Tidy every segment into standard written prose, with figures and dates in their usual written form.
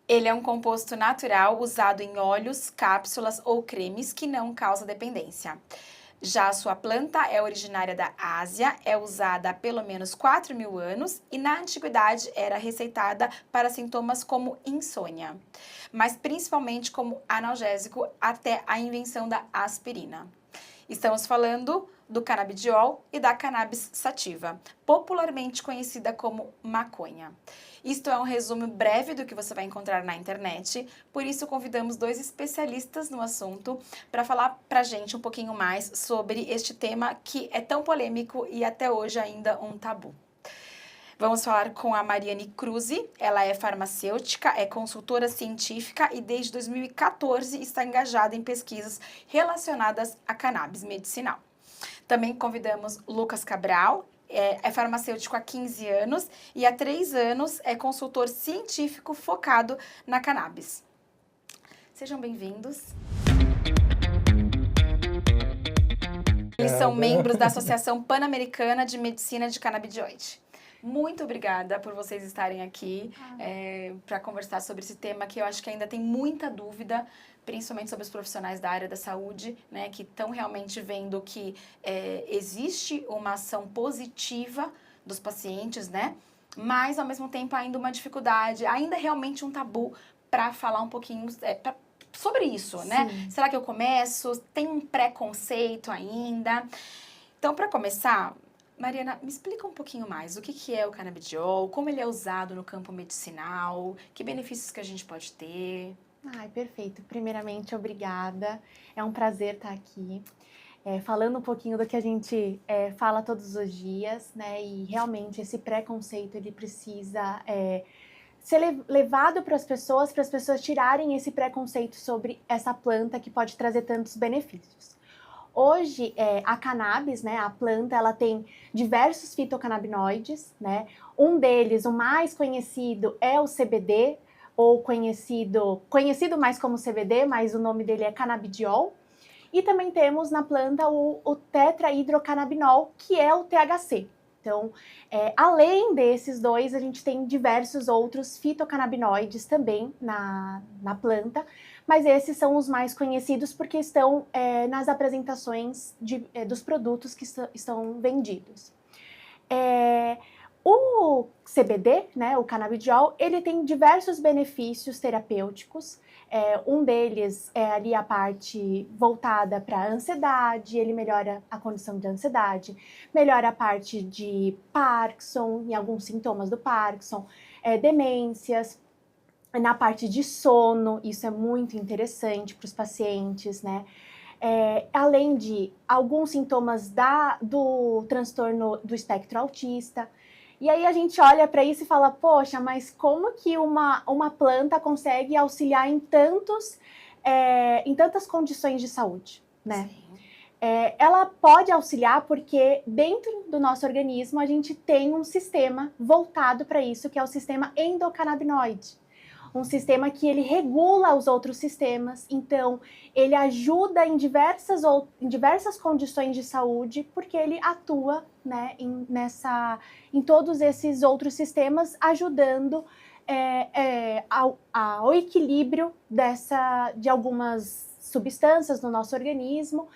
Ele é um composto natural usado em óleos, cápsulas ou cremes que não causa dependência. Já a sua planta é originária da Ásia, é usada há pelo menos 4.000 anos e na antiguidade era receitada para sintomas como insônia, mas principalmente como analgésico até a invenção da aspirina. Estamos falando do canabidiol e da cannabis sativa, popularmente conhecida como maconha. Isto é um resumo breve do que você vai encontrar na internet, por isso convidamos dois especialistas no assunto para falar para a gente um pouquinho mais sobre este tema que é tão polêmico e até hoje ainda um tabu. Vamos falar com a Mariane Cruzzi, ela é farmacêutica, é consultora científica e desde 2014 está engajada em pesquisas relacionadas a cannabis medicinal. Também convidamos Lucas Cabral, é farmacêutico há 15 anos e há 3 anos é consultor científico focado na cannabis. Sejam bem-vindos. Eles são membros da Associação Pan-Americana de Medicina de Canabidioide. Muito obrigada por vocês estarem aqui para conversar sobre esse tema que eu acho que ainda tem muita dúvida, principalmente sobre os profissionais da área da saúde, né, que estão realmente vendo que existe uma ação positiva dos pacientes, né, mas ao mesmo tempo ainda uma dificuldade, ainda realmente um tabu para falar um pouquinho sobre isso, né? Será que eu começo? Tem um preconceito ainda? Então, para começar, Mariana, me explica um pouquinho mais o que é o canabidiol, como ele é usado no campo medicinal, que benefícios que a gente pode ter. Ai, perfeito. Primeiramente, obrigada. É um prazer estar aqui, falando um pouquinho do que a gente fala todos os dias, né? E realmente esse preconceito, ele precisa ser levado para as pessoas tirarem esse preconceito sobre essa planta que pode trazer tantos benefícios. Hoje, a cannabis, né, a planta, ela tem diversos fitocannabinoides, né? Um deles, o mais conhecido, é o CBD, ou conhecido mais como CBD, mas o nome dele é canabidiol. E também temos na planta o tetrahidrocannabinol, que é o THC. Então, além desses dois, a gente tem diversos outros fitocannabinoides também na planta, mas esses são os mais conhecidos porque estão nas apresentações dos produtos que estão vendidos. O CBD, né, o canabidiol, ele tem diversos benefícios terapêuticos. Um deles é ali a parte voltada para a ansiedade, ele melhora a condição de ansiedade, melhora a parte de Parkinson, em alguns sintomas do Parkinson, demências, na parte de sono, isso é muito interessante para os pacientes, né? Além de alguns sintomas do transtorno do espectro autista. E aí a gente olha para isso e fala, poxa, mas como que uma planta consegue auxiliar em tantas condições de saúde, né? Ela pode auxiliar porque dentro do nosso organismo a gente tem um sistema voltado para isso, que é o sistema endocannabinoide. Um sistema que ele regula os outros sistemas, então ele ajuda em diversas condições de saúde, porque ele atua, né, em todos esses outros sistemas, ajudando ao equilíbrio de algumas substâncias no nosso organismo.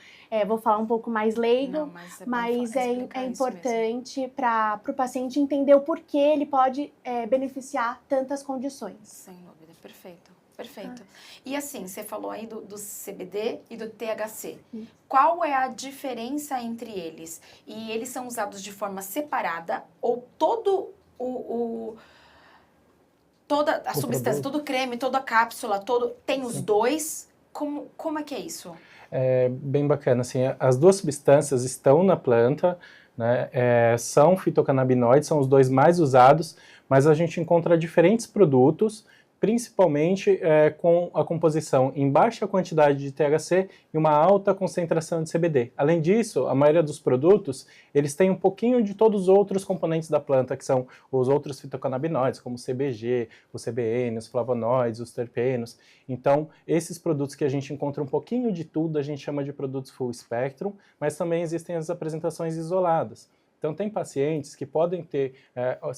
Vou falar um pouco mais leigo, mas é importante para o paciente entender o porquê ele pode beneficiar tantas condições. Sem dúvida, perfeito, perfeito. E assim, você falou aí do CBD e do THC. Qual é a diferença entre eles? E eles são usados de forma separada ou toda a substância, todo o creme, toda a cápsula, tem os dois? Como é que é isso? É bem bacana, assim, as duas substâncias estão na planta, né, são fitocannabinoides, são os dois mais usados, mas a gente encontra diferentes produtos, principalmente com a composição em baixa quantidade de THC e uma alta concentração de CBD. Além disso, a maioria dos produtos, eles têm um pouquinho de todos os outros componentes da planta, que são os outros fitocannabinoides, como o CBG, o CBN, os flavonoides, os terpenos. Então, esses produtos que a gente encontra um pouquinho de tudo, a gente chama de produtos full spectrum, mas também existem as apresentações isoladas. Então, tem pacientes que podem ter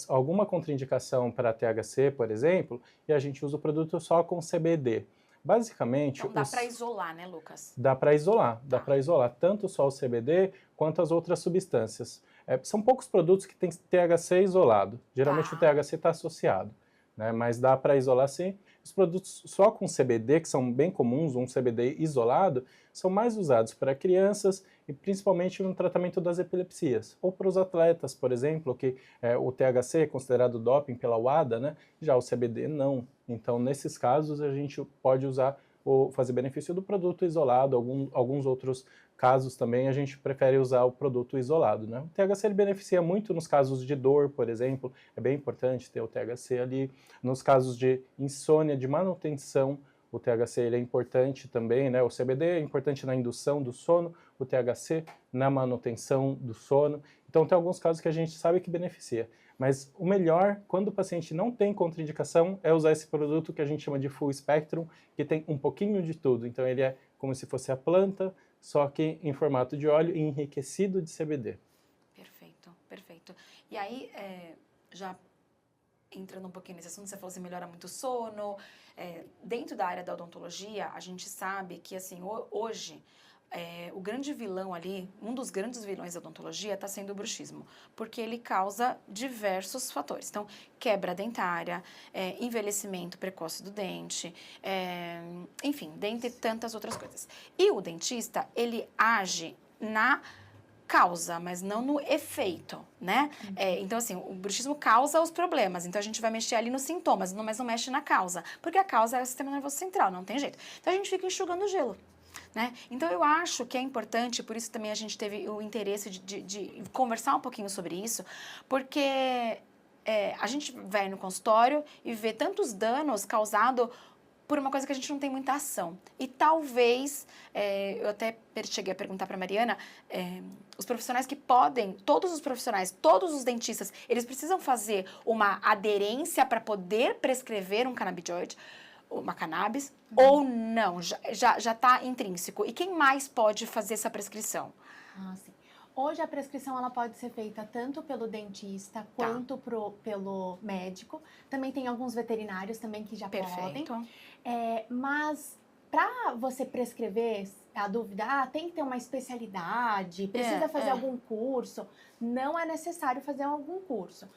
alguma contraindicação para THC, por exemplo, e a gente usa o produto só com CBD. Basicamente... Então dá para isolar, né, Lucas? Dá para isolar, dá para isolar tanto só o CBD quanto as outras substâncias. São poucos produtos que têm THC isolado, geralmente o THC está associado, né, mas dá para isolar sim. Os produtos só com CBD, que são bem comuns, um CBD isolado, são mais usados para crianças e principalmente no tratamento das epilepsias. Ou para os atletas, por exemplo, que o THC é considerado doping pela UADA, né? Já o CBD não. Então, nesses casos, a gente pode usar ou fazer benefício do produto isolado. Alguns outros casos também a gente prefere usar o produto isolado, né? O THC ele beneficia muito nos casos de dor, por exemplo, é bem importante ter o THC ali. Nos casos de insônia, de manutenção, o THC ele é importante também, né? O CBD é importante na indução do sono, o THC na manutenção do sono. Então tem alguns casos que a gente sabe que beneficia. Mas o melhor, quando o paciente não tem contraindicação, é usar esse produto que a gente chama de full spectrum, que tem um pouquinho de tudo. Então ele é como se fosse a planta, só que em formato de óleo e enriquecido de CBD. Perfeito, perfeito. E aí, já entrando um pouquinho nesse assunto, você falou que melhora muito o sono. Dentro da área da odontologia, a gente sabe que, assim, hoje... o grande vilão ali, um dos grandes vilões da odontologia está sendo o bruxismo, porque ele causa diversos fatores. Então, quebra dentária, envelhecimento precoce do dente, enfim, dentre tantas outras coisas. E o dentista, ele age na causa, mas não no efeito, né? Então, assim, o bruxismo causa os problemas, então a gente vai mexer ali nos sintomas, mas não mexe na causa, porque a causa é o sistema nervoso central, não tem jeito. Então, a gente fica enxugando gelo. Né? Então, eu acho que é importante, por isso também a gente teve o interesse de conversar um pouquinho sobre isso, porque a gente vai no consultório e vê tantos danos causados por uma coisa que a gente não tem muita ação. E talvez, eu até cheguei a perguntar para a Mariana, os profissionais que podem, todos os profissionais, todos os dentistas, eles precisam fazer uma aderência para poder prescrever um canabinoide, uma cannabis, ou não, já está intrínseco. E quem mais pode fazer essa prescrição? Sim. Hoje a prescrição ela pode ser feita tanto pelo dentista quanto pelo médico. Também tem alguns veterinários também que já podem. Mas para você prescrever, a dúvida, tem que ter uma especialidade, precisa fazer algum curso. Não é necessário fazer algum curso.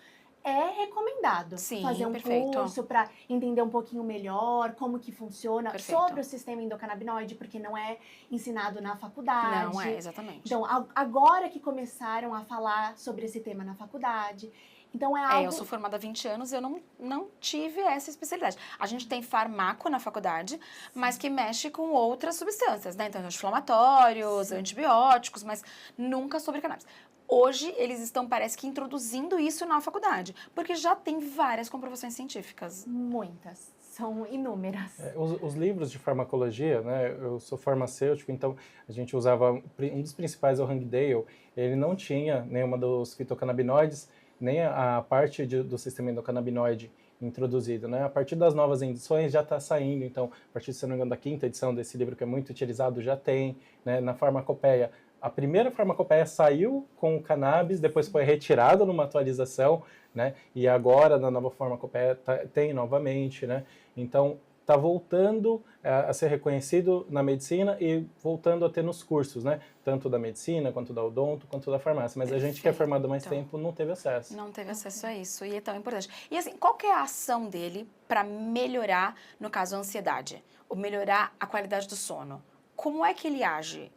É recomendado fazer um curso para entender um pouquinho melhor como que funciona sobre o sistema endocannabinoide, porque não é ensinado na faculdade. Não é, exatamente. Então, agora que começaram a falar sobre esse tema na faculdade, então é algo... eu sou formada há 20 anos, eu não tive essa especialidade. A gente tem farmaco na faculdade, mas que mexe com outras substâncias, né? Então, anti-inflamatórios, antibióticos, mas nunca sobre cannabis. Hoje, eles estão, parece que, introduzindo isso na faculdade, porque já tem várias comprovações científicas. Muitas, são inúmeras. Os livros de farmacologia, né, eu sou farmacêutico, então a gente usava, um dos principais é o Hangdale, ele não tinha nenhuma dos fitocannabinoides, nem a parte do sistema endocannabinoide introduzido, né? A partir das novas edições já está saindo, então, a partir, se não me engano, da 5ª edição desse livro, que é muito utilizado, já tem, né? Na farmacopeia. A primeira farmacopeia saiu com o cannabis, depois foi retirada numa atualização, né? E agora, na nova farmacopeia, tem novamente, né? Então, está voltando a ser reconhecido na medicina e voltando a ter nos cursos, né? Tanto da medicina, quanto da odonto, quanto da farmácia. Mas a gente que é formado há mais tempo não teve acesso. Não teve acesso a isso, e é tão importante. E assim, qual que é a ação dele para melhorar, no caso, a ansiedade? Ou melhorar a qualidade do sono? Como é que ele age?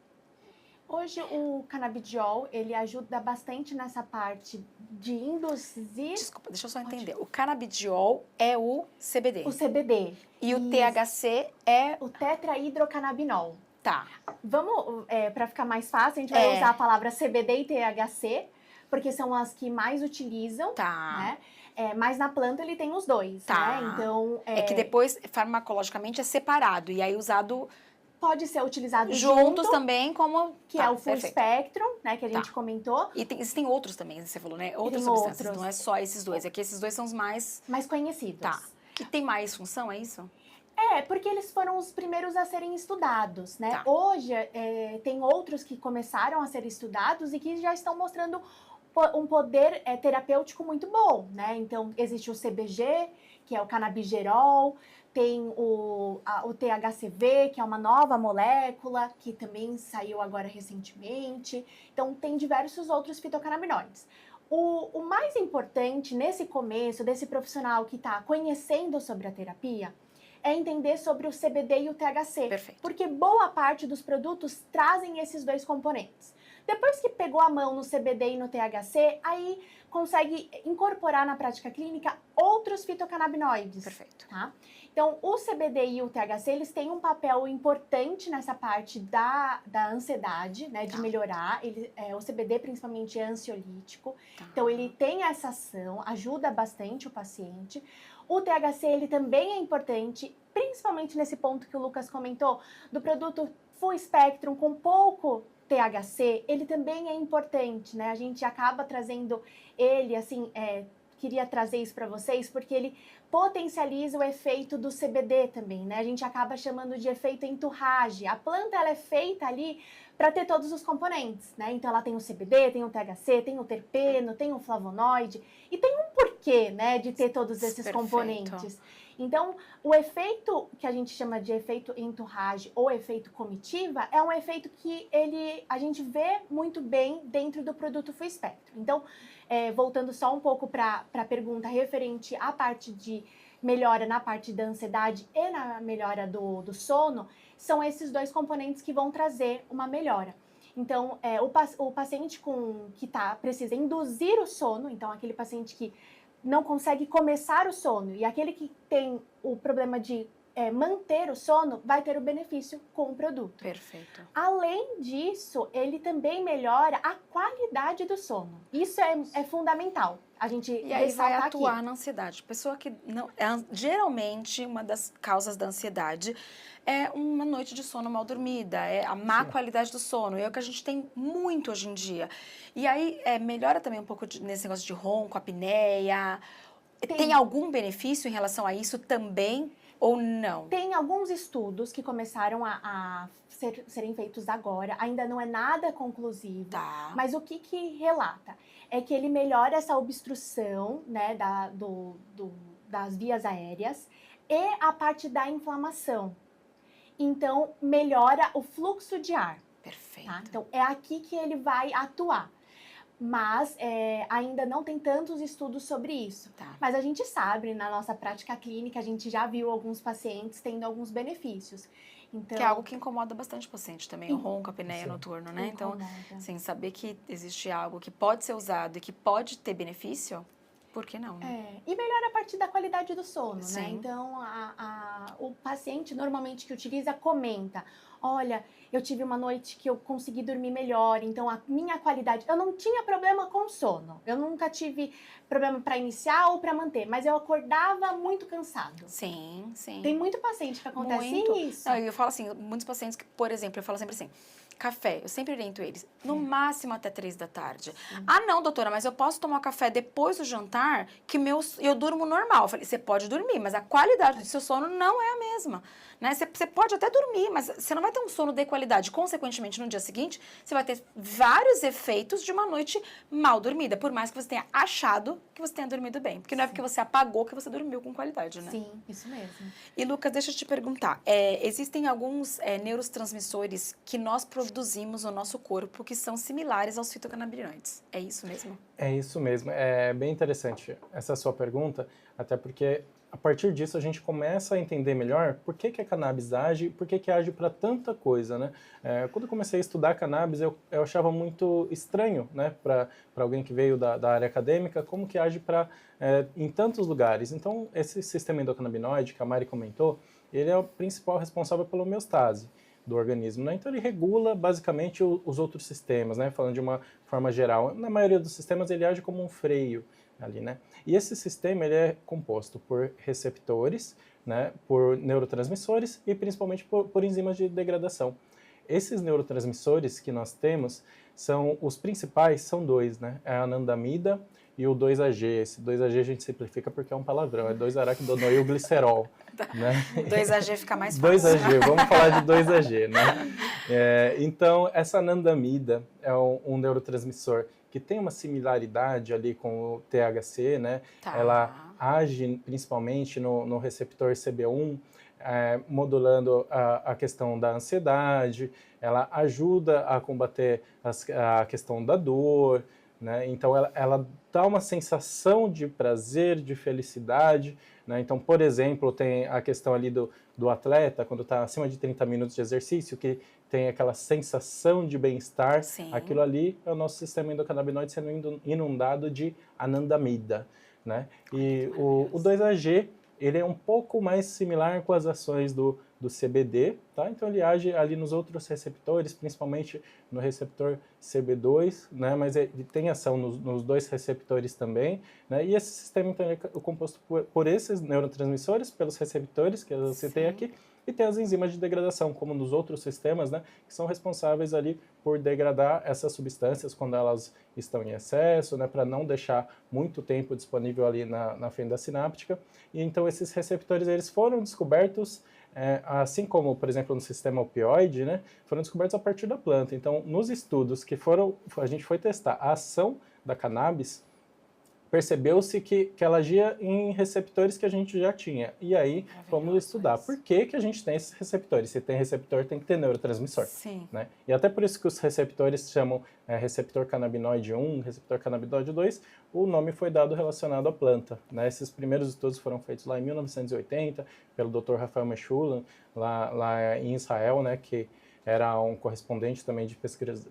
Hoje, o canabidiol, ele ajuda bastante nessa parte de induzir... Desculpa, deixa eu só entender. O canabidiol é o CBD. O CBD. E o THC é... o tetrahidrocannabinol. Tá. Vamos, para ficar mais fácil, a gente vai usar a palavra CBD e THC, porque são as que mais utilizam, né? Mas na planta ele tem os dois, né? Então... É que depois, farmacologicamente, é separado, e aí usado... Pode ser utilizado juntos também, como... Que é o full spectrum, né, que a gente comentou. E existem outros também, você falou, né? Outras substâncias, não é só esses dois. É que esses dois são os mais conhecidos. Tá. E tem mais função, é isso? Porque eles foram os primeiros a serem estudados, né? Hoje, tem outros que começaram a ser estudados e que já estão mostrando um poder terapêutico muito bom, né? Então, existe o CBG, que é o canabigerol, tem o THCV, que é uma nova molécula, que também saiu agora recentemente. Então, tem diversos outros fitocannabinoides. O mais importante nesse começo, desse profissional que está conhecendo sobre a terapia, é entender sobre o CBD e o THC. Perfeito. Porque boa parte dos produtos trazem esses dois componentes. Depois que pegou a mão no CBD e no THC, aí consegue incorporar na prática clínica outros fitocannabinoides. Perfeito. Tá? Então, o CBD e o THC, eles têm um papel importante nessa parte da ansiedade, né, de melhorar. O CBD, principalmente, é ansiolítico. Então, ele tem essa ação, ajuda bastante o paciente. O THC, ele também é importante, principalmente nesse ponto que o Lucas comentou, do produto full spectrum com pouco THC, ele também é importante, né? A gente acaba trazendo ele, assim, queria trazer isso para vocês, porque ele potencializa o efeito do CBD também, né? A gente acaba chamando de efeito entourage. A planta, ela é feita ali para ter todos os componentes, né? Então, ela tem o CBD, tem o THC, tem o terpeno, tem o flavonoide, e tem um porquê, né, de ter todos esses componentes. Então, o efeito que a gente chama de efeito entourage ou efeito comitiva é um efeito que a gente vê muito bem dentro do produto full spectrum. Então, voltando só um pouco para a pergunta referente à parte de melhora na parte da ansiedade e na melhora do sono, são esses dois componentes que vão trazer uma melhora. Então, o paciente que precisa induzir o sono, então aquele paciente que não consegue começar o sono e aquele que tem o problema de manter o sono, vai ter o benefício com o produto. Perfeito. Além disso, ele também melhora a qualidade do sono. Isso é fundamental. A gente e aí vai atuar aqui na ansiedade. Pessoa que não... geralmente, uma das causas da ansiedade é uma noite de sono mal dormida, é a má qualidade do sono. E é o que a gente tem muito hoje em dia. E aí, melhora também um pouco nesse negócio de ronco, apneia. Tem algum benefício em relação a isso também? Ou não? Tem alguns estudos que começaram a serem feitos agora, ainda não é nada conclusivo, mas o que relata? É que ele melhora essa obstrução, né, das vias aéreas e a parte da inflamação. Então, melhora o fluxo de ar. Perfeito. Tá? Então, é aqui que ele vai atuar. Mas ainda não tem tantos estudos sobre isso. Mas a gente sabe, na nossa prática clínica, a gente já viu alguns pacientes tendo alguns benefícios. Então, que é algo que incomoda bastante o paciente também, o ronco, a apneia noturno, né? Então, assim, saber que existe algo que pode ser usado e que pode ter benefício, por que não, né? E melhora a partir da qualidade do sono, Sim. né? Então, o paciente normalmente que utiliza comenta, olha, eu tive uma noite que eu consegui dormir melhor, então a minha qualidade... Eu não tinha problema com sono, eu nunca tive problema para iniciar ou para manter, mas eu acordava muito cansado. Sim, sim. Tem muito paciente que acontece isso. Não, eu falo assim, muitos pacientes que, por exemplo, eu falo sempre assim, café, eu sempre oriento eles, no máximo até 3 da tarde. Ah, não, doutora, mas eu posso tomar café depois do jantar, que eu durmo normal. Eu falei, você pode dormir, mas a qualidade do seu sono não é a mesma. Né? Você pode até dormir, mas você não vai ter um sono de qualidade. Consequentemente, no dia seguinte, você vai ter vários efeitos de uma noite mal dormida, por mais que você tenha achado que você tenha dormido bem. Porque não é porque você apagou que você dormiu com qualidade, né? Sim, isso mesmo. E, Lucas, deixa eu te perguntar. Existem alguns neurotransmissores que nós produzimos no nosso corpo que são similares aos fitocannabinoides. É isso mesmo? É isso mesmo. É bem interessante essa sua pergunta, até porque a partir disso a gente começa a entender melhor por que a cannabis age e por que age para tanta coisa, né? Quando eu comecei a estudar cannabis, eu achava muito estranho, né, para alguém que veio da área acadêmica, como que age em tantos lugares. Então, esse sistema endocannabinoide que a Mari comentou, ele é o principal responsável pela homeostase do organismo, né? Então ele regula basicamente os outros sistemas, né? Falando de uma forma geral, na maioria dos sistemas ele age como um freio ali, né? E esse sistema ele é composto por receptores, né? Por neurotransmissores e principalmente por enzimas de degradação. Esses neurotransmissores que nós temos os principais são 2, né? É a anandamida e o 2-AG. Esse 2-AG a gente simplifica porque é um palavrão, é 2-araquidonoilglicerol. Né? 2-AG fica mais fácil. 2-AG, vamos falar de 2-AG, né? Então, essa anandamida é um neurotransmissor que tem uma similaridade ali com o THC, né? Tá. Ela age principalmente no receptor CB1, modulando a questão da ansiedade, ela ajuda a combater a questão da dor, né? Então ela dá uma sensação de prazer, de felicidade, né? Então, por exemplo, tem a questão ali do atleta, quando está acima de 30 minutos de exercício, que tem aquela sensação de bem-estar, aquilo ali é o nosso sistema endocannabinoide sendo inundado de anandamida, né? E o 2-AG, ele é um pouco mais similar com as ações do CBD, tá? Então ele age ali nos outros receptores, principalmente no receptor CB2, né? Mas ele tem ação nos dois receptores também, né? E esse sistema então, é composto por esses neurotransmissores, pelos receptores que eu citei aqui, e tem as enzimas de degradação, como nos outros sistemas, né, que são responsáveis ali por degradar essas substâncias quando elas estão em excesso, né, para não deixar muito tempo disponível ali na fenda sináptica. E então esses receptores eles foram descobertos, assim como, por exemplo, no sistema opioide, né, foram descobertos a partir da planta. Então, nos estudos que a gente foi testar a ação da cannabis, percebeu-se que ela agia em receptores que a gente já tinha. E aí, vamos estudar por que a gente tem esses receptores. Se tem receptor, tem que ter neurotransmissor. Sim. Né? E até por isso que os receptores se chamam receptor canabinoide 1, receptor canabinoide 2, o nome foi dado relacionado à planta. Né? Esses primeiros estudos foram feitos lá em 1980, pelo Dr. Rafael Mechoulam, lá em Israel, né, que era um correspondente também de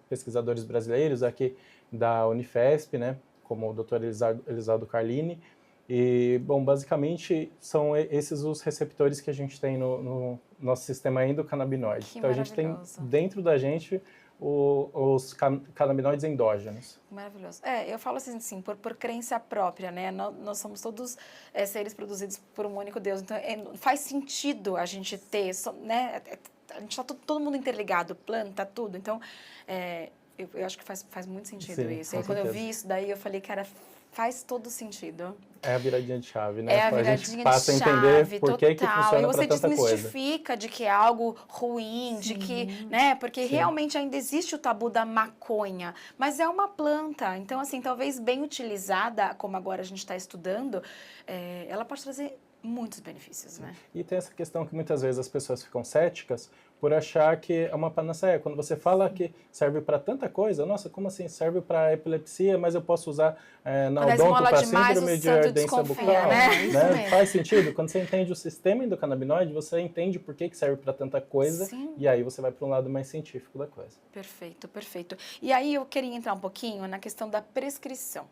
pesquisadores brasileiros aqui da Unifesp, né, como o Dr. Elisaldo Carlini. E, bom, basicamente são esses os receptores que a gente tem no nosso sistema endocannabinoide. Então a gente tem dentro da gente os canabinoides endógenos. Maravilhoso. Eu falo assim, por crença própria, né? Nós somos todos seres produzidos por um único Deus. Então faz sentido a gente ter, né? A gente está todo mundo interligado, planta, tudo. Então, eu acho que faz muito sentido. Sim, isso. E quando eu vi isso daí, eu falei, cara, faz todo sentido. É a viradinha de chave, né? A gente passa a entender por que funciona para tanta coisa. E você desmistifica de que é algo ruim, Sim. de que, né? Porque realmente ainda existe o tabu da maconha, mas é uma planta. Então, assim, talvez bem utilizada, como agora a gente está estudando, ela pode trazer muitos benefícios, né? E tem essa questão que muitas vezes as pessoas ficam céticas por achar que é uma panaceia. Quando você fala que serve para tanta coisa, nossa, como assim? Serve para epilepsia, mas eu posso usar na odonto para síndrome de ardência bucal. Né? Faz sentido? Quando você entende o sistema endocannabinoide, você entende por que serve para tanta coisa. Sim. E aí você vai para um lado mais científico da coisa. Perfeito, perfeito. E aí eu queria entrar um pouquinho na questão da prescrição.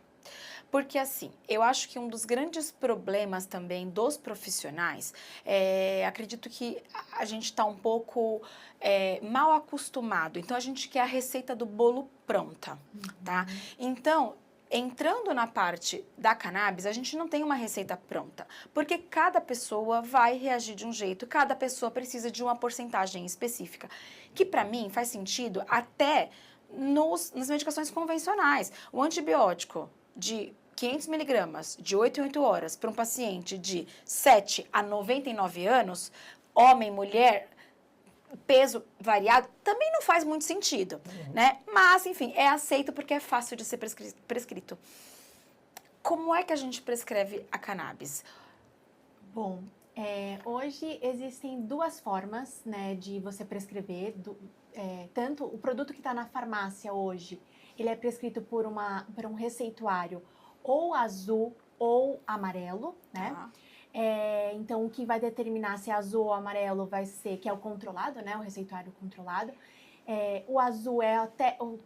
Porque, assim, eu acho que um dos grandes problemas também dos profissionais, acredito que a gente está um pouco mal acostumado. Então, a gente quer a receita do bolo pronta, tá? Então, entrando na parte da cannabis, a gente não tem uma receita pronta, porque cada pessoa vai reagir de um jeito, cada pessoa precisa de uma porcentagem específica, que para mim faz sentido até nas medicações convencionais. O antibiótico de 500 miligramas, de 8 em 8 horas, para um paciente de 7 a 99 anos, homem, mulher, peso variado, também não faz muito sentido, né? Mas, enfim, é aceito porque é fácil de ser prescrito. Como é que a gente prescreve a cannabis? Bom, hoje existem duas formas, né, de você prescrever. Tanto o produto que está na farmácia hoje, ele é prescrito por um receituário ou azul ou amarelo, né? Então, o que vai determinar se é azul ou amarelo vai ser, que é o controlado, né? O receituário controlado. O azul é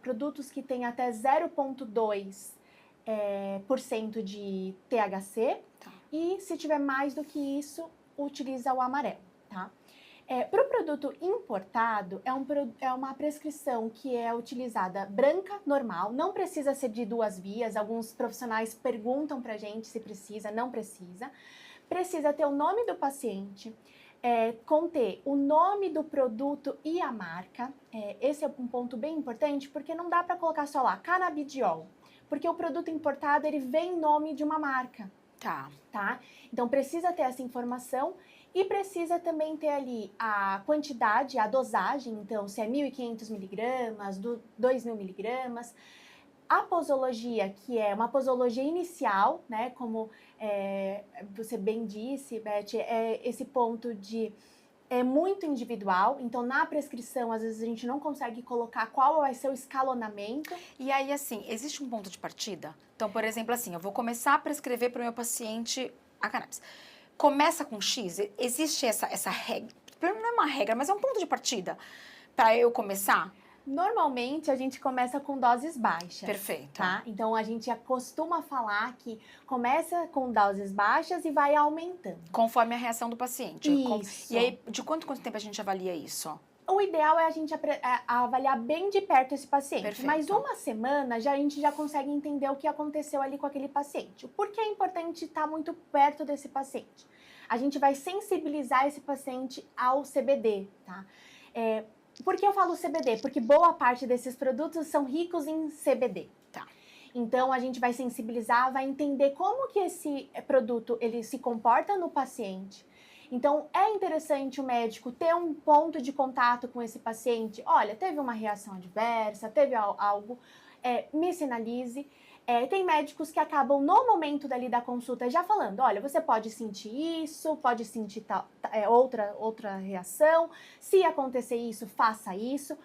produtos que têm até 0,2% de THC. Tá. E se tiver mais do que isso, utiliza o amarelo, tá? Para o produto importado, é uma prescrição que é utilizada branca, normal, não precisa ser de 2 vias. Alguns profissionais perguntam para a gente se precisa, não precisa. Precisa ter o nome do paciente, conter o nome do produto e a marca. Esse é um ponto bem importante, porque não dá para colocar só lá, canabidiol, porque o produto importado, ele vem em nome de uma marca. Tá? Então, precisa ter essa informação. E precisa também ter ali a quantidade, a dosagem, então se é 1.500 miligramas, 2.000 miligramas. A posologia, que é uma posologia inicial, né, como você bem disse, Beth, é esse ponto de é muito individual, então na prescrição às vezes a gente não consegue colocar qual vai ser o escalonamento. E aí, assim, existe um ponto de partida? Então, por exemplo, assim, eu vou começar a prescrever para o meu paciente a cannabis. Começa com X? Existe essa regra? Não é uma regra, mas é um ponto de partida para eu começar? Normalmente a gente começa com doses baixas. Perfeito. Tá? Então a gente costuma falar que começa com doses baixas e vai aumentando. Conforme a reação do paciente. Isso. E aí, de quanto tempo a gente avalia isso? O ideal é a gente avaliar bem de perto esse paciente. Perfeito. Mas uma semana a gente já consegue entender o que aconteceu ali com aquele paciente. Por que é importante estar muito perto desse paciente? A gente vai sensibilizar esse paciente ao CBD, tá? Por que eu falo CBD? Porque boa parte desses produtos são ricos em CBD. Tá. Então, a gente vai sensibilizar, vai entender como que esse produto ele se comporta no paciente. Então, é interessante o médico ter um ponto de contato com esse paciente. Olha, teve uma reação adversa, teve algo, me sinalize. Tem médicos que acabam no momento dali da consulta já falando, olha, você pode sentir isso, pode sentir outra reação, se acontecer isso, faça isso.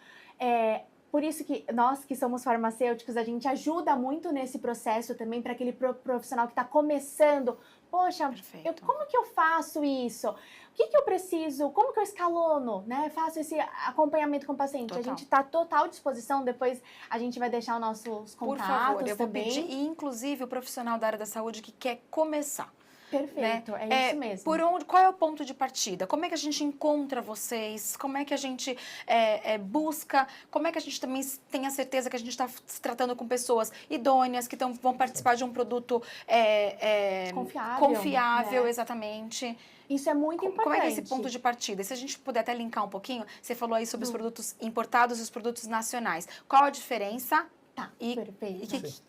Por isso que nós que somos farmacêuticos, a gente ajuda muito nesse processo também para aquele profissional que está começando. Poxa, como que eu faço isso? O que eu preciso? Como que eu escalono? Né? Faço esse acompanhamento com o paciente. Total. A gente está à total disposição. Depois a gente vai deixar os nossos contatos. Por favor, eu vou também. pedir, e inclusive o profissional da área da saúde que quer começar. Perfeito, né? É isso mesmo. Qual é o ponto de partida? Como é que a gente encontra vocês? Como é que a gente busca? Como é que a gente também tem a certeza que a gente está se tratando com pessoas idôneas, que vão participar de um produto confiável, né? Exatamente. Isso é muito importante. Como é que é esse ponto de partida? Se a gente puder até linkar um pouquinho, você falou aí sobre os produtos importados e os produtos nacionais. Qual a diferença? Tá, perfeito.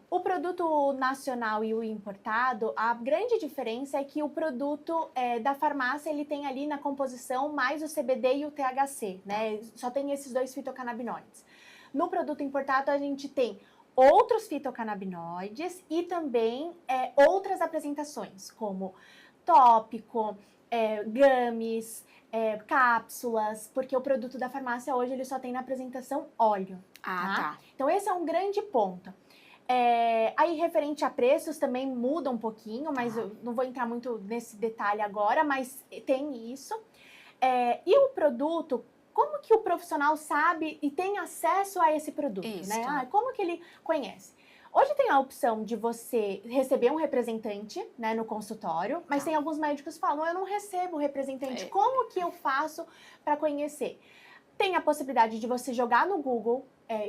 O produto nacional e o importado, a grande diferença é que o produto da farmácia, ele tem ali na composição mais o CBD e o THC, né? Só tem esses dois fitocannabinoides. No produto importado, a gente tem outros fitocannabinoides e também outras apresentações, como tópico, gummies, cápsulas, porque o produto da farmácia hoje ele só tem na apresentação óleo. Tá? Então esse é um grande ponto. Aí referente a preços também muda um pouquinho, mas eu não vou entrar muito nesse detalhe agora, mas tem isso. E o produto, como que o profissional sabe e tem acesso a esse produto? Né? Como que ele conhece? Hoje tem a opção de você receber um representante, né, no consultório, mas tem alguns médicos que falam, eu não recebo representante, como que eu faço para conhecer? Tem a possibilidade de você jogar no Google,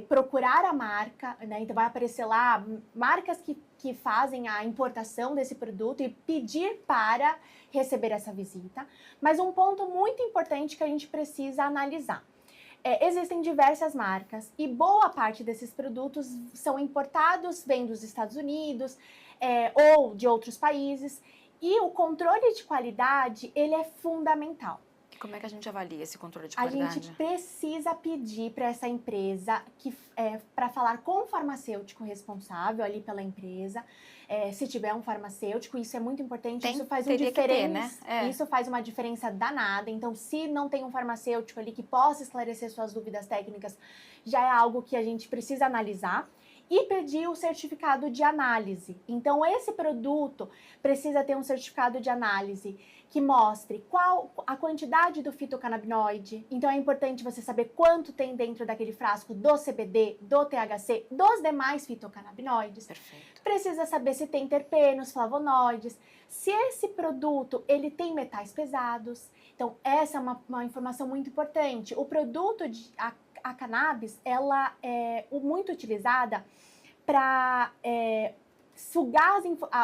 procurar a marca, né, então vai aparecer lá marcas que fazem a importação desse produto e pedir para receber essa visita. Mas um ponto muito importante que a gente precisa analisar. Existem diversas marcas e boa parte desses produtos são importados, vêm dos Estados Unidos ou de outros países e o controle de qualidade, ele é fundamental. Como é que a gente avalia esse controle de qualidade? A gente precisa pedir para essa empresa para falar com o farmacêutico responsável ali pela empresa. Se tiver um farmacêutico, isso é muito importante. Isso faz uma diferença. Né? Isso faz uma diferença danada. Então, se não tem um farmacêutico ali que possa esclarecer suas dúvidas técnicas, já é algo que a gente precisa analisar. E pedir o certificado de análise. Então, esse produto precisa ter um certificado de análise que mostre qual a quantidade do fitocannabinoide. Então, é importante você saber quanto tem dentro daquele frasco do CBD, do THC, dos demais fitocannabinoides. Perfeito. Precisa saber se tem terpenos, flavonoides, se esse produto ele tem metais pesados. Então, essa é uma informação muito importante. O produto a cannabis, ela é muito utilizada para sugar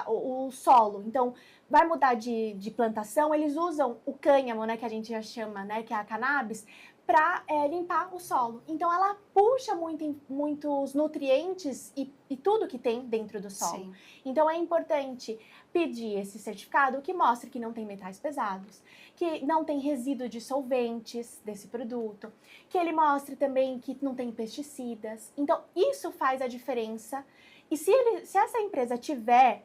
o solo. Então, vai mudar de plantação, eles usam o cânhamo, né, que a gente já chama, né, que é a cannabis, para limpar o solo. Então, ela puxa muitos nutrientes e tudo que tem dentro do solo. Sim. Então, é importante pedir esse certificado que mostre que não tem metais pesados, que não tem resíduo de solventes desse produto, que ele mostre também que não tem pesticidas. Então, isso faz a diferença. E se essa empresa tiver,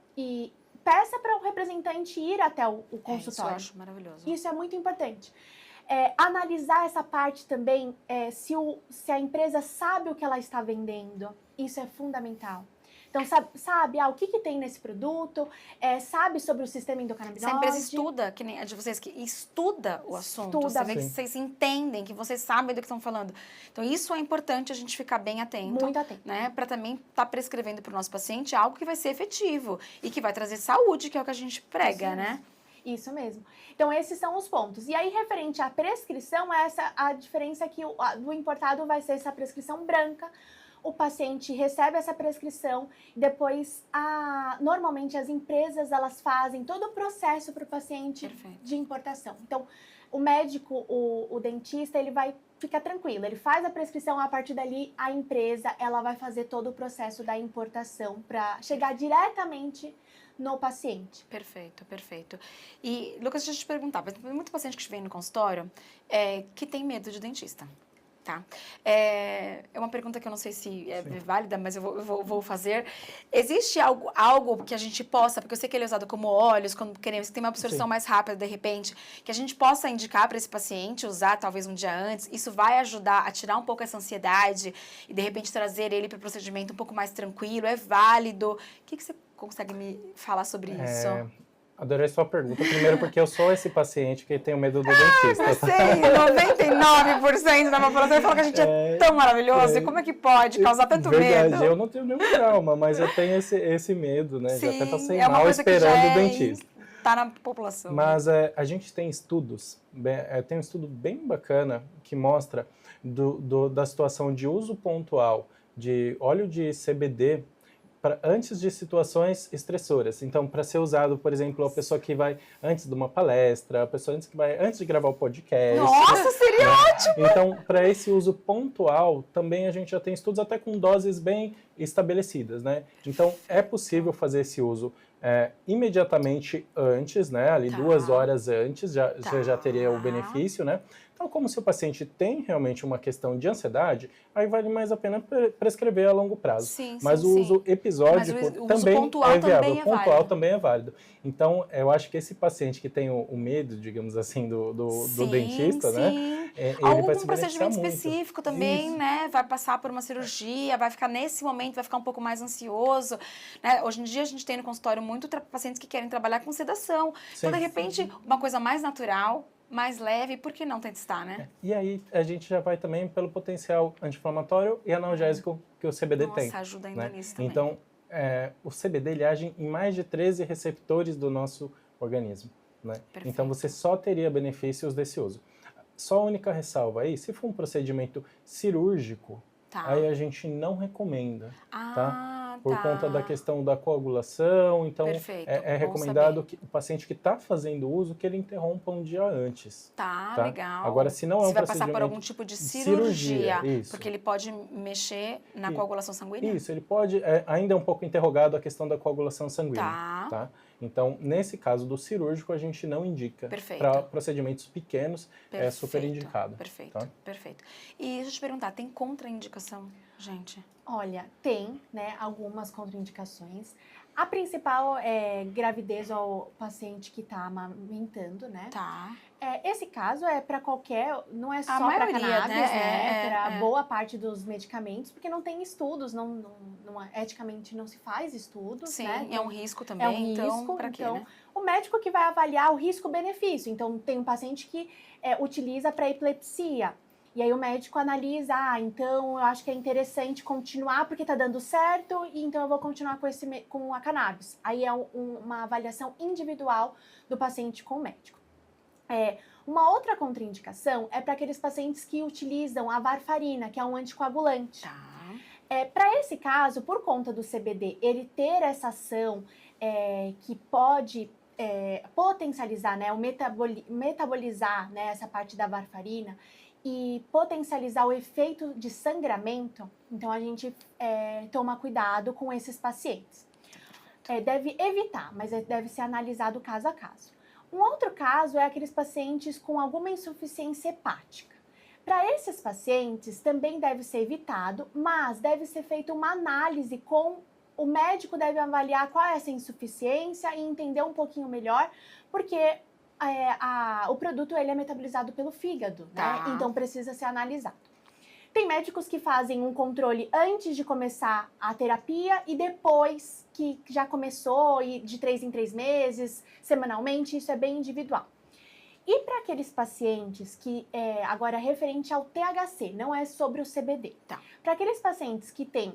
peça para o representante ir até o consultório. Isso eu acho maravilhoso. Isso é muito importante. Analisar essa parte também, se a empresa sabe o que ela está vendendo, isso é fundamental. Então, sabe o que tem nesse produto, sabe sobre o sistema endocannabinoide. Se a empresa estuda, que nem a de vocês, que estuda o assunto, você vê que vocês entendem, que vocês sabem do que estão falando. Então, isso é importante a gente ficar bem atento. Muito atento. Né, para também estar prescrevendo para o nosso paciente algo que vai ser efetivo e que vai trazer saúde, que é o que a gente prega, né? Isso mesmo. Então, esses são os pontos. E aí, referente à prescrição, a diferença é que do importado vai ser essa prescrição branca. O paciente recebe essa prescrição e depois, normalmente, as empresas, elas fazem todo o processo para o paciente de importação. Então, o médico, o dentista, ele vai ficar tranquilo. Ele faz a prescrição, a partir dali, a empresa, ela vai fazer todo o processo da importação para chegar diretamente no paciente. Perfeito, perfeito. E, Lucas, deixa eu te perguntar, tem muito paciente que vem no consultório que tem medo de dentista, tá? É uma pergunta que eu não sei se é válida, mas eu vou fazer. Existe algo que a gente possa, porque eu sei que ele é usado como óleos, quando queremos que tem uma absorção mais rápida, de repente, que a gente possa indicar para esse paciente usar talvez um dia antes, isso vai ajudar a tirar um pouco essa ansiedade e, de repente, trazer ele para o procedimento um pouco mais tranquilo, é válido? O que você consegue me falar sobre isso? Adorei sua pergunta. Primeiro porque eu sou esse paciente que tem medo do dentista. Eu sei, 99% da população fala que a gente é tão maravilhoso. E como é que pode causar tanto verdade, medo? Eu não tenho nenhum trauma, mas eu tenho esse medo, né? Sim, já até passei é uma mal coisa esperando que o dentista. Tá na população. Mas a gente tem estudos, tem um estudo bem bacana que mostra da situação de uso pontual de óleo de CBD antes de situações estressoras. Então, para ser usado, por exemplo, a pessoa que vai antes de uma palestra, a pessoa que vai antes de gravar o podcast. Nossa, seria ótimo! Então, para esse uso pontual, também a gente já tem estudos até com doses bem estabelecidas, né? Então, é possível fazer esse uso imediatamente antes, né? Ali 2 horas antes, você já teria o benefício, né? Então, como se o paciente tem realmente uma questão de ansiedade, aí vale mais a pena prescrever a longo prazo. Mas o uso episódico também é viável. O pontual também é válido. Então, eu acho que esse paciente que tem o medo, digamos assim, do dentista, né? Ele vai se procedimento muito. específico também, né? Vai passar por uma cirurgia, vai ficar nesse momento, vai ficar um pouco mais ansioso. Né? Hoje em dia, a gente tem no consultório muito pacientes que querem trabalhar com sedação. Então, de repente, uma coisa mais natural, mais leve, por que não testar, né? E aí a gente já vai também pelo potencial anti-inflamatório e analgésico que o CBD tem. Nossa, ajuda ainda nisso também. Então, o CBD ele age em mais de 13 receptores do nosso organismo, né? Então você só teria benefícios desse uso. Só a única ressalva aí, se for um procedimento cirúrgico, aí a gente não recomenda, tá? Por conta da questão da coagulação, então é recomendado que o paciente que está fazendo uso, que ele interrompa um dia antes. Tá, legal. Agora, se não é um vai procedimento... passar por algum tipo de cirurgia isso. Porque ele pode mexer na coagulação sanguínea? Isso, ele pode, ainda é um pouco interrogado a questão da coagulação sanguínea. Tá? Então, nesse caso do cirúrgico, a gente não indica. Para procedimentos pequenos, é super indicado. Perfeito, tá? perfeito. E deixa eu te perguntar, tem contraindicação, gente? Olha, tem, né, algumas contraindicações. A principal é gravidez ao paciente que está amamentando, né? Tá. Esse caso é para qualquer, não é só para cannabis, né? Para boa parte dos medicamentos, porque não tem estudos, eticamente não se faz estudos, Sim, né? Então, é um risco também, é um então, risco, para quê, então, né? O médico que vai avaliar o risco-benefício. Então, tem um paciente que utiliza para epilepsia. E aí o médico analisa, então eu acho que é interessante continuar porque está dando certo, e então eu vou continuar com a cannabis. Aí é uma avaliação individual do paciente com o médico. Uma outra contraindicação é para aqueles pacientes que utilizam a varfarina, que é um anticoagulante. Tá. Para esse caso, por conta do CBD, ele ter essa ação que pode potencializar, né, o metabolizar, né, essa parte da varfarina, e potencializar o efeito de sangramento, então a gente toma cuidado com esses pacientes. Deve evitar, mas deve ser analisado caso a caso. Um outro caso é aqueles pacientes com alguma insuficiência hepática. Para esses pacientes também deve ser evitado, mas deve ser feita uma análise com o médico, deve avaliar qual é essa insuficiência e entender um pouquinho melhor, porque o produto ele é metabolizado pelo fígado, né? Então precisa ser analisado. Tem médicos que fazem um controle antes de começar a terapia e depois que já começou, e de 3 em 3 meses, semanalmente, isso é bem individual. E para aqueles pacientes que, agora referente ao THC, não é sobre o CBD. Tá. Para aqueles pacientes que têm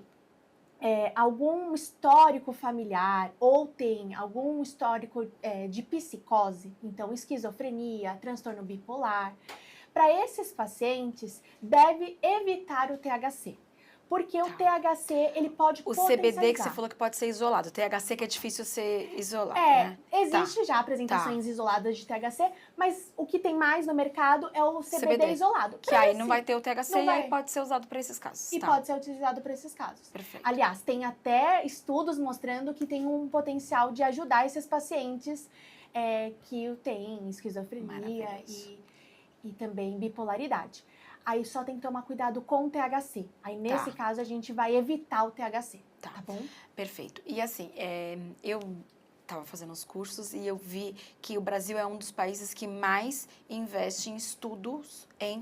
algum histórico familiar ou tem algum histórico de psicose, então esquizofrenia, transtorno bipolar, para esses pacientes deve evitar o THC, porque o THC ele pode potencializar. O CBD que você falou que pode ser isolado, o THC que é difícil ser isolado, né? Existe já apresentações isoladas de THC, mas o que tem mais no mercado é o CBD isolado. Que aí não vai ter o THC e aí pode ser usado para esses casos. E pode ser utilizado para esses casos. Perfeito. Aliás, tem até estudos mostrando que tem um potencial de ajudar esses pacientes que têm esquizofrenia e também bipolaridade. Aí só tem que tomar cuidado com o THC. Aí nesse caso a gente vai evitar o THC, tá bom? Perfeito. E assim, eu estava fazendo os cursos e eu vi que o Brasil é um dos países que mais investe em estudos em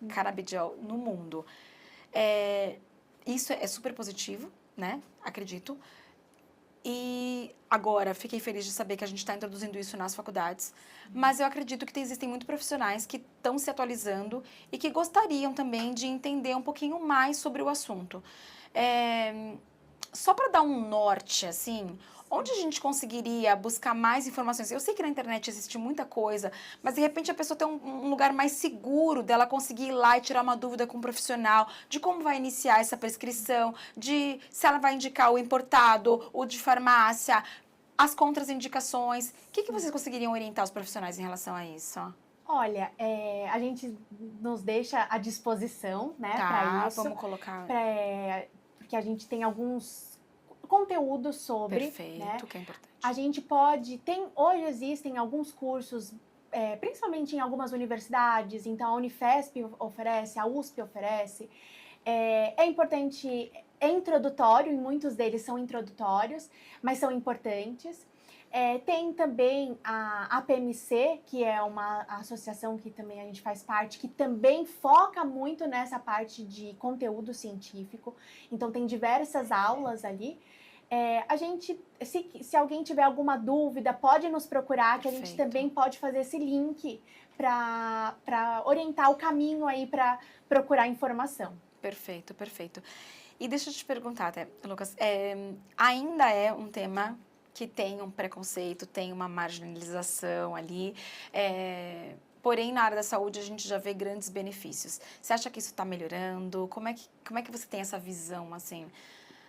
canabidiol no mundo. Isso é super positivo, né? Acredito. E agora, fiquei feliz de saber que a gente está introduzindo isso nas faculdades, mas eu acredito que existem muitos profissionais que estão se atualizando e que gostariam também de entender um pouquinho mais sobre o assunto. Só para dar um norte, assim, onde a gente conseguiria buscar mais informações? Eu sei que na internet existe muita coisa, mas de repente a pessoa tem um lugar mais seguro dela conseguir ir lá e tirar uma dúvida com um profissional de como vai iniciar essa prescrição, de se ela vai indicar o importado, o de farmácia, as contraindicações. O que vocês conseguiriam orientar os profissionais em relação a isso? Olha, a gente nos deixa à disposição, né, para isso. Vamos colocar. Porque a gente tem alguns conteúdos sobre. Perfeito, né? Que é importante. A gente hoje existem alguns cursos, principalmente em algumas universidades, então a Unifesp oferece, a USP oferece. É importante, é introdutório, e muitos deles são introdutórios, mas são importantes. Tem também a APMC, que é uma associação que também a gente faz parte, que também foca muito nessa parte de conteúdo científico. Então, tem diversas aulas ali. A gente, se alguém tiver alguma dúvida, pode nos procurar, que a gente também pode fazer esse link para orientar o caminho aí para procurar informação. Perfeito, perfeito. E deixa eu te perguntar, Lucas, ainda é um tema que tem um preconceito, tem uma marginalização ali, porém na área da saúde a gente já vê grandes benefícios. Você acha que isso está melhorando? Como é que você tem essa visão, assim?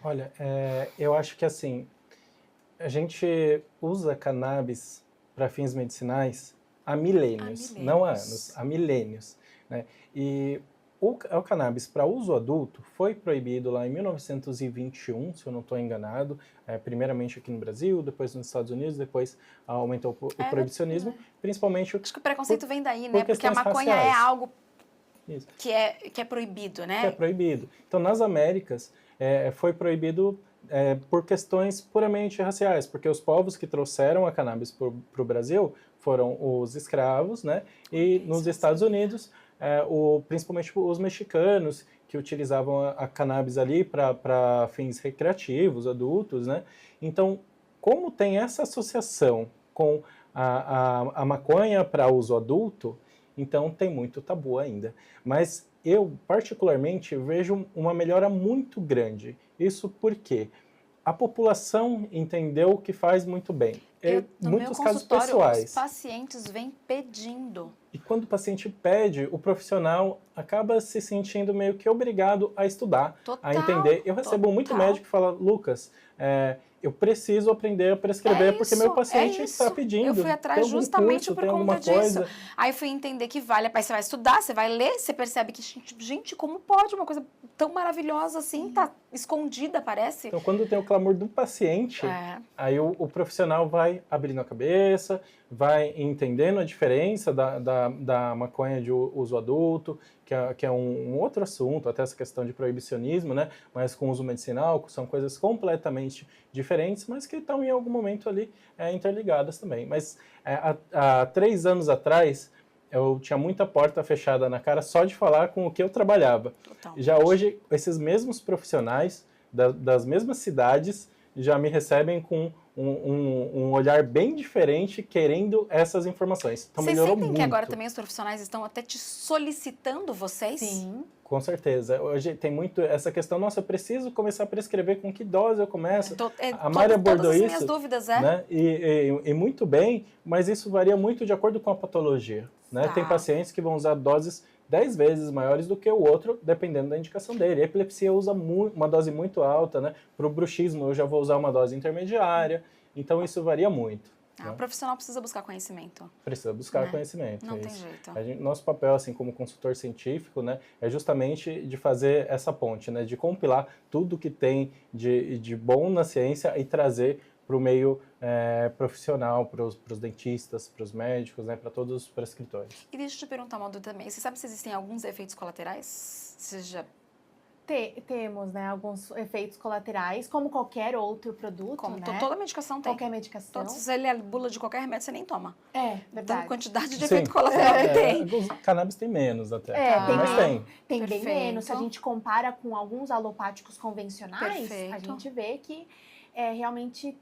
Olha, eu acho que assim, a gente usa cannabis para fins medicinais há milênios, não há anos, há milênios, né? E o cannabis para uso adulto foi proibido lá em 1921, se eu não estou enganado, primeiramente aqui no Brasil, depois nos Estados Unidos, depois aumentou o proibicionismo, principalmente... Acho que o preconceito vem daí, né? Porque a maconha é algo que é proibido, né? Que é proibido. Então, nas Américas, foi proibido por questões puramente raciais, porque os povos que trouxeram a cannabis para o Brasil foram os escravos, né? E nos Estados Unidos... principalmente os mexicanos que utilizavam a cannabis ali para fins recreativos, adultos, né? Então, como tem essa associação com a maconha para uso adulto, então tem muito tabu ainda. Mas eu, particularmente, vejo uma melhora muito grande. Isso porque a população entendeu que faz muito bem. No muitos meu casos consultório, pessoais. os pacientes vêm pedindo. E quando o paciente pede, o profissional acaba se sentindo meio que obrigado a estudar, a entender. Eu recebo muito médico que fala, Lucas, eu preciso aprender a prescrever porque meu paciente está pedindo. Eu fui atrás tem algum justamente curso, por tem conta alguma disso. coisa. Aí fui entender que vale, aí você vai estudar, você vai ler, você percebe que, gente, como pode uma coisa tão maravilhosa assim, tá escondida, parece? Então, quando tem o clamor do paciente, aí o profissional vai abrindo a cabeça, vai entendendo a diferença da maconha de uso adulto, que é um outro assunto, até essa questão de proibicionismo, né? Mas com uso medicinal, são coisas completamente diferentes, mas que estão em algum momento ali interligadas também. Mas há 3 anos atrás, eu tinha muita porta fechada na cara só de falar com o que eu trabalhava. Totalmente. Já hoje, esses mesmos profissionais das mesmas cidades já me recebem com um olhar bem diferente, querendo essas informações. Então, vocês melhorou sentem muito. que agora também os profissionais estão até te solicitando vocês? Sim. Com certeza. Hoje tem muito essa questão, nossa, eu preciso começar a prescrever, com que dose eu começo? A Mari abordou todas as isso, minhas dúvidas, né? E muito bem, mas isso varia muito de acordo com a patologia. Né? Tá. Tem pacientes que vão usar doses 10 vezes maiores do que o outro, dependendo da indicação dele. A epilepsia usa uma dose muito alta, né? Para o bruxismo eu já vou usar uma dose intermediária, então isso varia muito. Né? O profissional precisa buscar conhecimento. Precisa buscar conhecimento. Não tem jeito. Nosso papel, assim, como consultor científico, né, é justamente de fazer essa ponte, né, de compilar tudo que tem de bom na ciência e trazer para o meio profissional, para os dentistas, para os médicos, né, para todos os prescritores. E deixa eu te perguntar uma dúvida também. Você sabe se existem alguns efeitos colaterais? Você já... Temos, né, alguns efeitos colaterais, como qualquer outro produto, Como né? toda medicação tem. Qualquer medicação. Se ele é bula de qualquer remédio, você nem toma. Verdade. Então, quantidade de Sim. efeito colateral que tem. Alguns cannabis tem menos até, tem mas menos. Tem bem Perfeito. menos. Se a gente compara com alguns alopáticos convencionais, Perfeito. a gente vê que realmente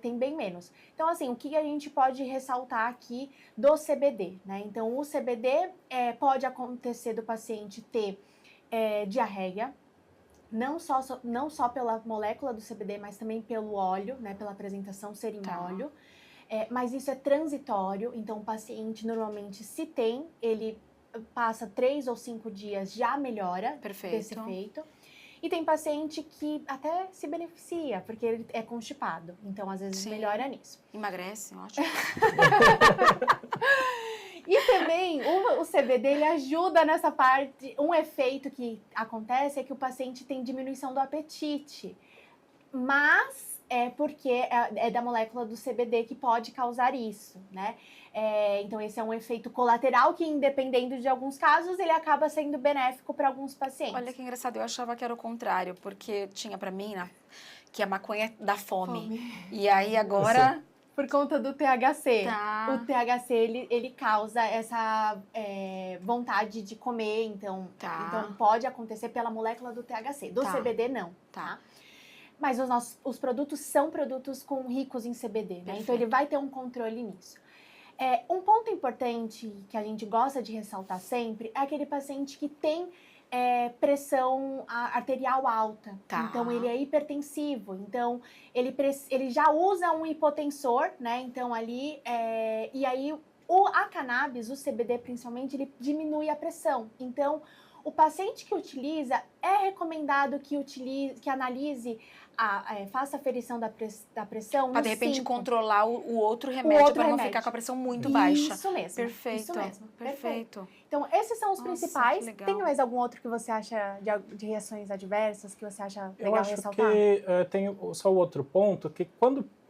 tem bem menos. Então, assim, o que a gente pode ressaltar aqui do CBD, né? Então, o CBD pode acontecer do paciente ter diarreia, não só pela molécula do CBD, mas também pelo óleo, né? Pela apresentação ser em óleo. Mas isso é transitório, então o paciente normalmente, se tem, ele passa 3 ou 5 dias, já melhora desse efeito. E tem paciente que até se beneficia, porque ele é constipado. Então, às vezes, melhora nisso. Emagrece, ótimo. E também, o CBD, ele ajuda nessa parte. Um efeito que acontece é que o paciente tem diminuição do apetite. Mas é porque é da molécula do CBD que pode causar isso, né? Então, esse é um efeito colateral que, independendo de alguns casos, ele acaba sendo benéfico para alguns pacientes. Olha que engraçado, eu achava que era o contrário, porque tinha pra mim que a maconha dá fome. E aí agora... Por conta do THC. Tá. O THC, ele causa essa vontade de comer, então pode acontecer pela molécula do THC. Do CBD, não. Tá? Mas os produtos são produtos ricos em CBD, né? Então ele vai ter um controle nisso. Um ponto importante que a gente gosta de ressaltar sempre é aquele paciente que tem pressão arterial alta. Então ele é hipertensivo, então ele já usa um hipotensor, né? Então ali, e aí a cannabis, o CBD principalmente, ele diminui a pressão. Então o paciente que utiliza, é recomendado que analise, faça a aferição da pressão. Para de repente controlar o outro remédio para não ficar com a pressão muito baixa. Isso mesmo. Perfeito. Isso mesmo. Perfeito. Então, esses são os principais. Tem mais algum outro que você acha de reações adversas, que você acha legal ressaltar? Eu acho que tem só o outro ponto, que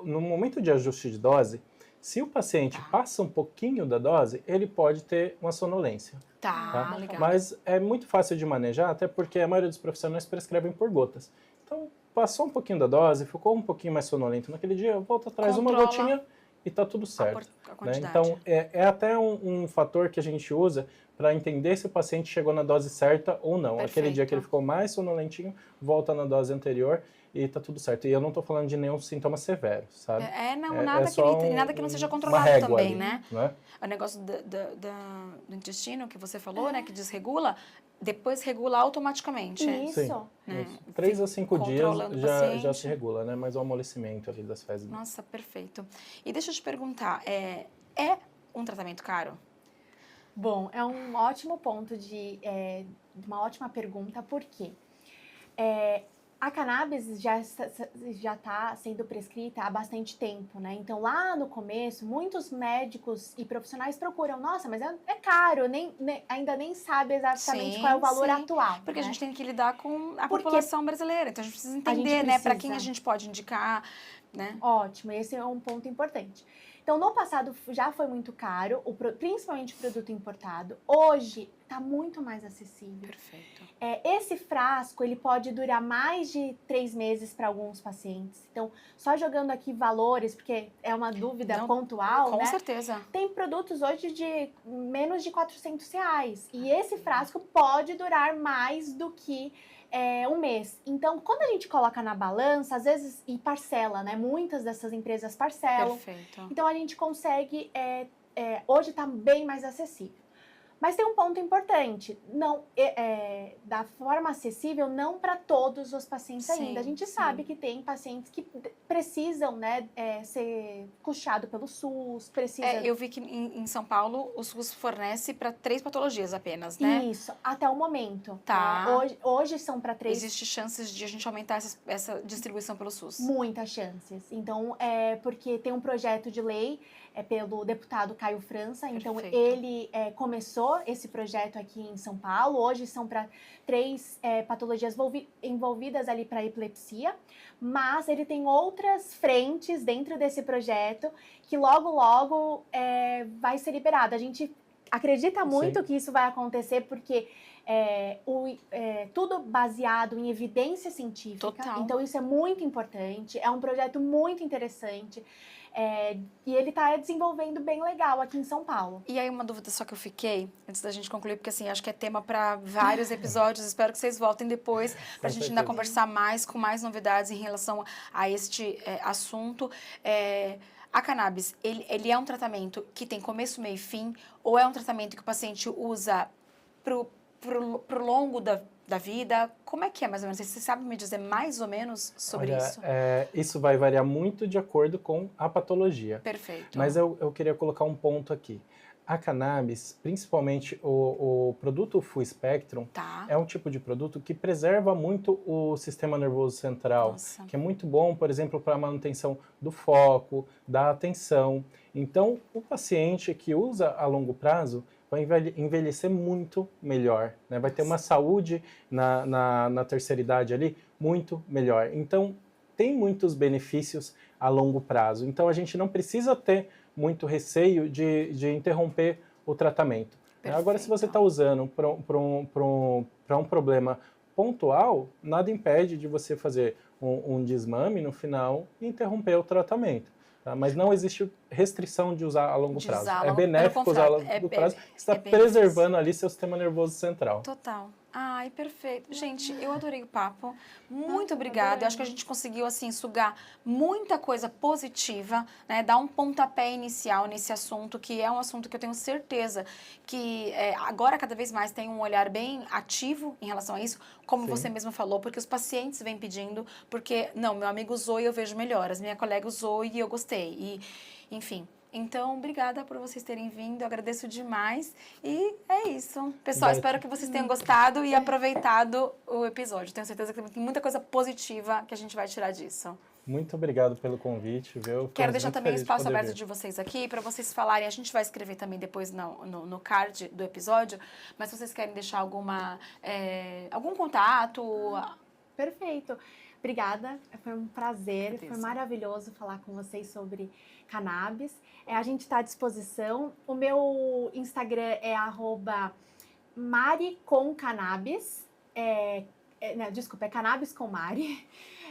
no momento de ajuste de dose, se o paciente passa um pouquinho da dose, ele pode ter uma sonolência. Tá? Legal. Mas é muito fácil de manejar, até porque a maioria dos profissionais prescrevem por gotas. Então, passou um pouquinho da dose, ficou um pouquinho mais sonolento naquele dia, volta atrás uma gotinha e tá tudo certo. Né? Então, é até um fator que a gente usa para entender se o paciente chegou na dose certa ou não. Perfeito. Aquele dia que ele ficou mais sonolentinho, volta na dose anterior e tá tudo certo. E eu não tô falando de nenhum sintoma severo, sabe? Nada que não seja controlado também, ali, né? O negócio do intestino que você falou, né? Que desregula, depois regula automaticamente. Isso. Né? 3 a 5 dias já se regula, né? Mas o amolecimento ali das fezes. Nossa, perfeito. E deixa eu te perguntar, é um tratamento caro? Bom, é um ótimo ponto uma ótima pergunta, por quê? A cannabis já está sendo prescrita há bastante tempo, né? Então, lá no começo, muitos médicos e profissionais procuram, nossa, mas é caro, ainda nem sabe exatamente qual é o valor atual. Porque né? a gente tem que lidar com a população brasileira, então a gente precisa entender, gente né, para precisa. quem a gente pode indicar, né? Ótimo, esse é um ponto importante. Então, no passado já foi muito caro, principalmente o produto importado. Hoje está muito mais acessível. Perfeito. Esse frasco, ele pode durar mais de 3 meses para alguns pacientes. Então, só jogando aqui valores, porque é uma dúvida pontual, com né? certeza. Tem produtos hoje de menos de R$400. E esse frasco pode durar mais do que um mês. Então, quando a gente coloca na balança, às vezes, e parcela, né? Muitas dessas empresas parcelam. Perfeito. Então, a gente consegue, hoje está bem mais acessível. Mas tem um ponto importante, da forma acessível, não para todos os pacientes ainda. A gente sabe que tem pacientes que precisam, né, ser custeado pelo SUS, eu vi que em São Paulo o SUS fornece para 3 patologias apenas, né? Isso, até o momento. Tá. Hoje são para 3. Existe chances de a gente aumentar essa distribuição pelo SUS? Muitas chances. Então, porque tem um projeto de lei pelo deputado Caio França. Então, ele começou esse projeto aqui em São Paulo. Hoje são para 3 patologias envolvidas ali para epilepsia, mas ele tem outras frentes dentro desse projeto que logo vai ser liberado. A gente acredita muito que isso vai acontecer porque tudo baseado em evidência científica. Total. Então isso é muito importante, é um projeto muito interessante. E ele está desenvolvendo bem legal aqui em São Paulo. E aí uma dúvida só que eu fiquei, antes da gente concluir, porque assim, acho que é tema para vários episódios, espero que vocês voltem depois, para a gente ainda conversar mais, com mais novidades em relação a este assunto. A cannabis, ele é um tratamento que tem começo, meio e fim, ou é um tratamento que o paciente usa pro longo da vida? Como é que é, mais ou menos? Você sabe me dizer mais ou menos sobre isso? Isso vai variar muito de acordo com a patologia. Perfeito. Mas eu queria colocar um ponto aqui. A cannabis, principalmente o produto Full Spectrum, é um tipo de produto que preserva muito o sistema nervoso central, que é muito bom, por exemplo, para a manutenção do foco, da atenção. Então, o paciente que usa a longo prazo vai envelhecer muito melhor, né? Vai ter uma saúde na terceira idade ali muito melhor. Então, tem muitos benefícios a longo prazo. Então, a gente não precisa ter muito receio de interromper o tratamento. Perfeito. Agora, se você está usando para um problema pontual, nada impede de você fazer um desmame no final e interromper o tratamento. Tá? Mas não existe restrição de usar a longo prazo. É benéfico usar a longo prazo, você está preservando ali seu sistema nervoso central. Total. Ai, perfeito. Gente, eu adorei o papo. Muito obrigada. Eu acho que a gente conseguiu, assim, sugar muita coisa positiva, né? Dar um pontapé inicial nesse assunto, que é um assunto que eu tenho certeza que agora cada vez mais tem um olhar bem ativo em relação a isso, como você mesmo falou, porque os pacientes vêm pedindo, porque, não, meu amigo usou e eu vejo melhoras, minha colega usou e eu gostei. E, enfim... Então, obrigada por vocês terem vindo, eu agradeço demais e é isso. Pessoal, espero que vocês tenham gostado e aproveitado o episódio. Tenho certeza que tem muita coisa positiva que a gente vai tirar disso. Muito obrigado pelo convite, viu? Quero deixar também o espaço aberto de vocês aqui para vocês falarem. A gente vai escrever também depois no card do episódio, mas se vocês querem deixar algum contato... Perfeito. Obrigada, foi um prazer, foi maravilhoso falar com vocês sobre cannabis. A gente está à disposição. O meu Instagram é @maricomcannabis. Desculpa, é cannabis com Mari.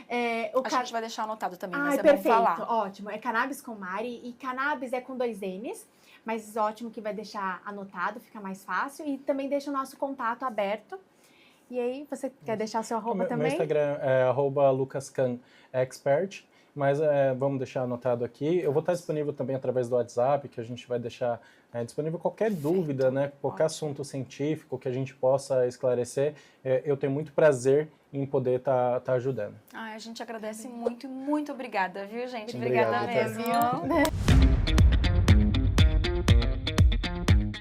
A gente vai deixar anotado também, mas perfeito, bom falar. Ótimo. É cannabis com Mari e cannabis é com 2 N's, mas ótimo que vai deixar anotado, fica mais fácil. E também deixa o nosso contato aberto. E aí, você quer deixar seu arroba também? Meu Instagram é @lucascanexpert, mas vamos deixar anotado aqui. Eu vou estar disponível também através do WhatsApp, que a gente vai deixar disponível qualquer dúvida, né? Qualquer assunto científico que a gente possa esclarecer. Eu tenho muito prazer em poder estar ajudando. A gente agradece muito, muito obrigada, viu, gente? Obrigado, obrigada mesmo.